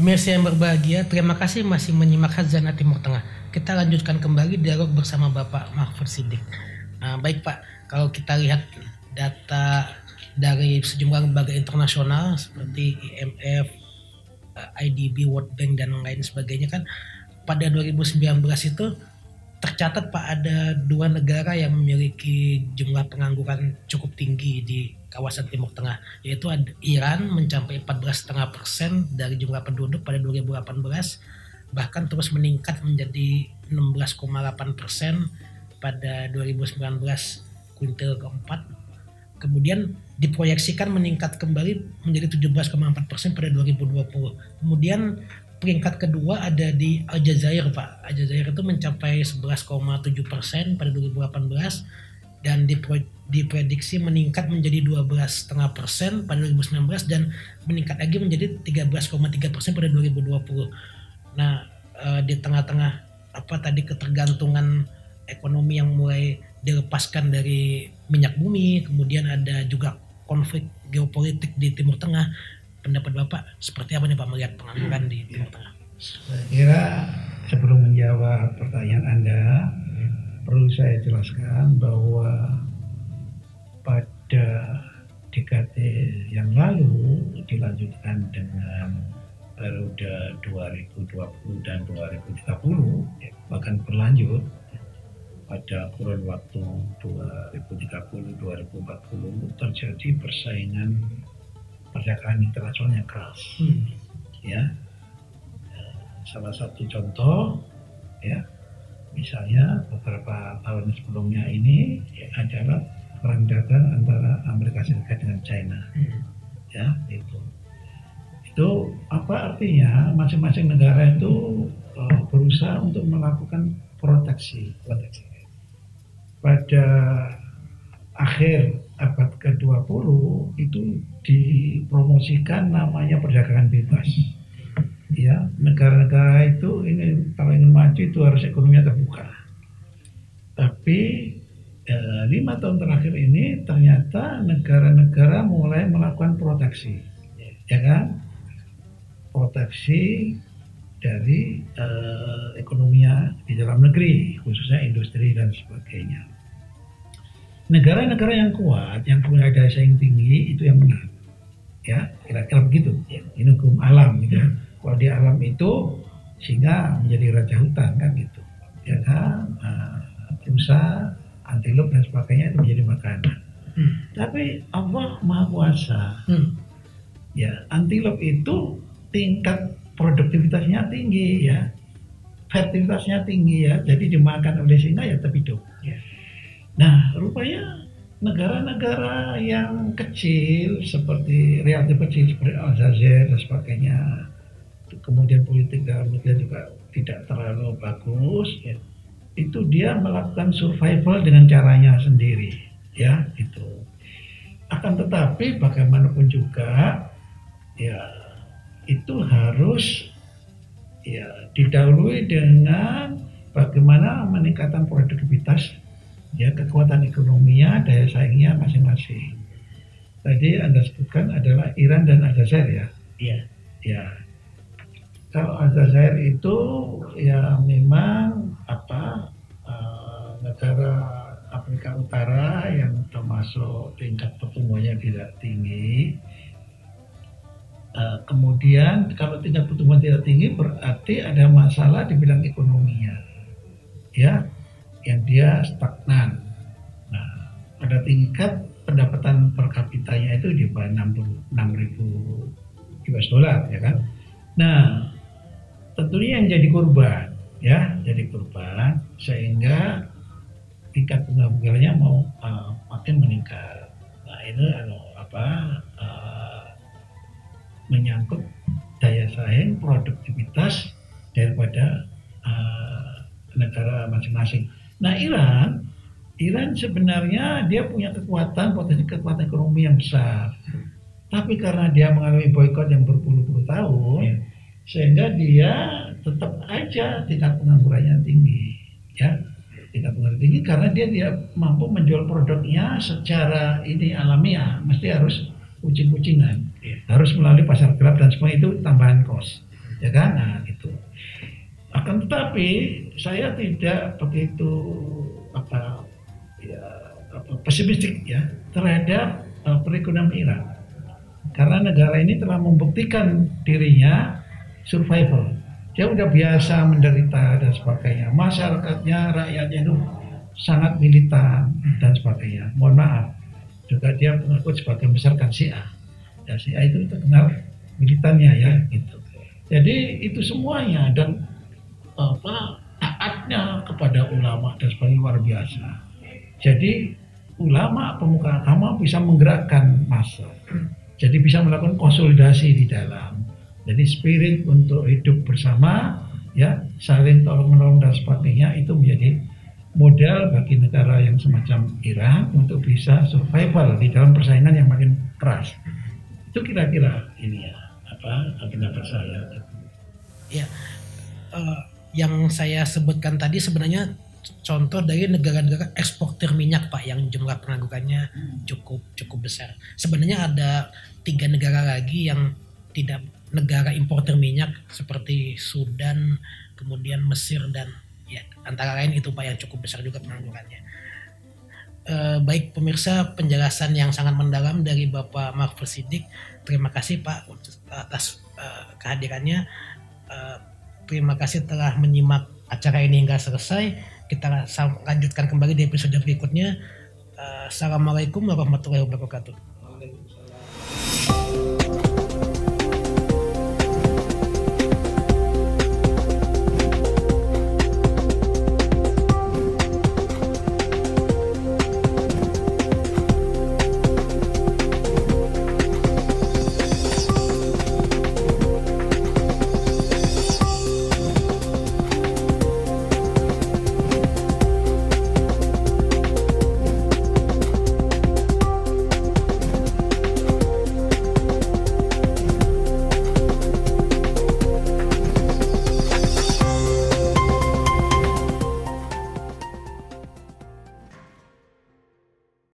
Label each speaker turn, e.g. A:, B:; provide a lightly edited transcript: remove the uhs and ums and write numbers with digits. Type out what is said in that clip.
A: Pemirsa yang berbahagia, terima kasih masih menyimak Khazanah Timur Tengah. Kita lanjutkan kembali dialog bersama Bapak Mahfud Siddiq. Baik Pak, kalau kita lihat data dari sejumlah lembaga internasional seperti IMF, IDB, World Bank dan lain sebagainya kan pada 2019 itu tercatat Pak ada 2 negara yang memiliki jumlah pengangguran cukup tinggi di kawasan Timur Tengah, yaitu Iran mencapai 14,5% dari jumlah penduduk pada 2018, bahkan terus meningkat menjadi 16,8% pada 2019 kuintil keempat. Kemudian diproyeksikan meningkat kembali menjadi 17,4% pada 2020. Kemudian peringkat kedua ada di Aljazair Pak. Aljazair itu mencapai 11,7% pada 2018 dan diprediksi meningkat menjadi 12,5% pada 2019 dan meningkat lagi menjadi 13,3% pada 2020. Nah, di tengah-tengah ketergantungan ekonomi yang mulai dilepaskan dari minyak bumi, kemudian ada juga konflik geopolitik di Timur Tengah. Pendapat Bapak seperti apa nih Pak melihat pengangguran di Timur Tengah?
B: Saya kira sebelum menjawab pertanyaan Anda, perlu saya jelaskan bahwa pada dekade yang lalu dilanjutkan dengan periode 2020 dan 2030, bahkan berlanjut pada kurun waktu 2030-2040 terjadi persaingan perdagangan internasional yang keras. Ya, salah satu contoh ya, misalnya beberapa tahun sebelumnya ini adalah perang dagang antara Amerika Serikat dengan China. Ya, itu apa artinya? Masing-masing negara itu berusaha untuk melakukan proteksi. Pada akhir abad ke-20 itu dipromosikan namanya perdagangan bebas. Ya, negara-negara itu ini kalau ingin maju itu harus ekonominya terbuka. Tapi 5 tahun terakhir ini ternyata negara-negara mulai melakukan proteksi, ya kan? Proteksi dari ekonominya di dalam negeri, khususnya industri dan sebagainya. Negara-negara yang kuat, yang punya daya saing tinggi itu yang menang, ya kira-kira begitu. Ini hukum alam gitu. Kalau di alam itu singa menjadi raja hutan kan gitu, ya kan, rusa, antilop dan sebagainya itu menjadi makanan. Tapi Allah Maha Kuasa, ya antilop itu tingkat produktivitasnya tinggi ya, fertilitasnya tinggi ya, jadi dimakan oleh singa ya tetap hidup. Nah, rupanya negara-negara yang kecil seperti relatif kecil seperti Aljazair dan sebagainya, kemudian politik dalam negeri juga tidak terlalu bagus, ya, itu dia melakukan survival dengan caranya sendiri, ya itu. Akan tetapi bagaimanapun juga, ya itu harus ya didahului dengan bagaimana meningkatkan produktivitas. Ya, kekuatan ekonominya, daya saingnya masing-masing. Tadi Anda sebutkan adalah Iran dan Aljazair ya.
A: Iya.
B: Ya. Kalau Aljazair itu ya memang negara Afrika Utara yang termasuk tingkat pertumbuhannya tidak tinggi. Kemudian kalau tingkat pertumbuhan tidak tinggi berarti ada masalah di bidang ekonominya. Ya. Yang dia stagnan. Nah, pada tingkat pendapatan per kapitanya itu di bawah 66.000 US dollar, ya kan? Nah, tentunya yang jadi korban, ya, jadi korban sehingga tingkat penganggurannya mau makin meningkat. Nah, ini menyangkut daya saing, produktivitas daripada negara masing-masing. Nah, Iran sebenarnya dia punya potensi kekuatan ekonomi yang besar. Tapi karena dia mengalami boikot yang berpuluh-puluh tahun, sehingga dia tetap aja tingkat penganggurannya tinggi. Ya, tingkat pengangguran tinggi karena dia tidak mampu menjual produknya secara alamiah, mesti harus kucing-kucingan. Harus melalui pasar gelap dan semua itu tambahan kos. ya kan? Nah, gitu. Akan tetapi saya tidak begitu apa ya pesimistik ya terhadap perekonomian Iran, karena negara ini telah membuktikan dirinya survival. Dia udah biasa menderita dan sebagainya. Masyarakatnya, rakyatnya itu sangat militan dan sebagainya. Mohon maaf, juga dia mengaku sebagai misalkan Syiah. Ya, Syiah itu terkenal militannya ya gitu. Jadi itu semuanya dan taatnya kepada ulama dan sebagainya luar biasa. Jadi ulama pemuka agama bisa menggerakkan massa. Jadi bisa melakukan konsolidasi di dalam. Jadi spirit untuk hidup bersama, ya saling tolong menolong dan sebagainya itu menjadi modal bagi negara yang semacam Iran untuk bisa survival di dalam persaingan yang makin keras. Itu kira-kira ini ya pendapat saya.
A: Ya, yang saya sebutkan tadi sebenarnya contoh dari negara-negara eksportir minyak Pak yang jumlah penganggurannya cukup besar. Sebenarnya ada 3 negara lagi yang tidak negara importer minyak seperti Sudan, kemudian Mesir dan ya antara lain itu Pak yang cukup besar juga penganggurannya. Baik pemirsa, penjelasan yang sangat mendalam dari Bapak Mahfud Siddiq. Terima kasih Pak atas kehadirannya. Terima kasih telah menyimak acara ini hingga selesai. Kita lanjutkan kembali di episode berikutnya. Assalamualaikum warahmatullahi wabarakatuh.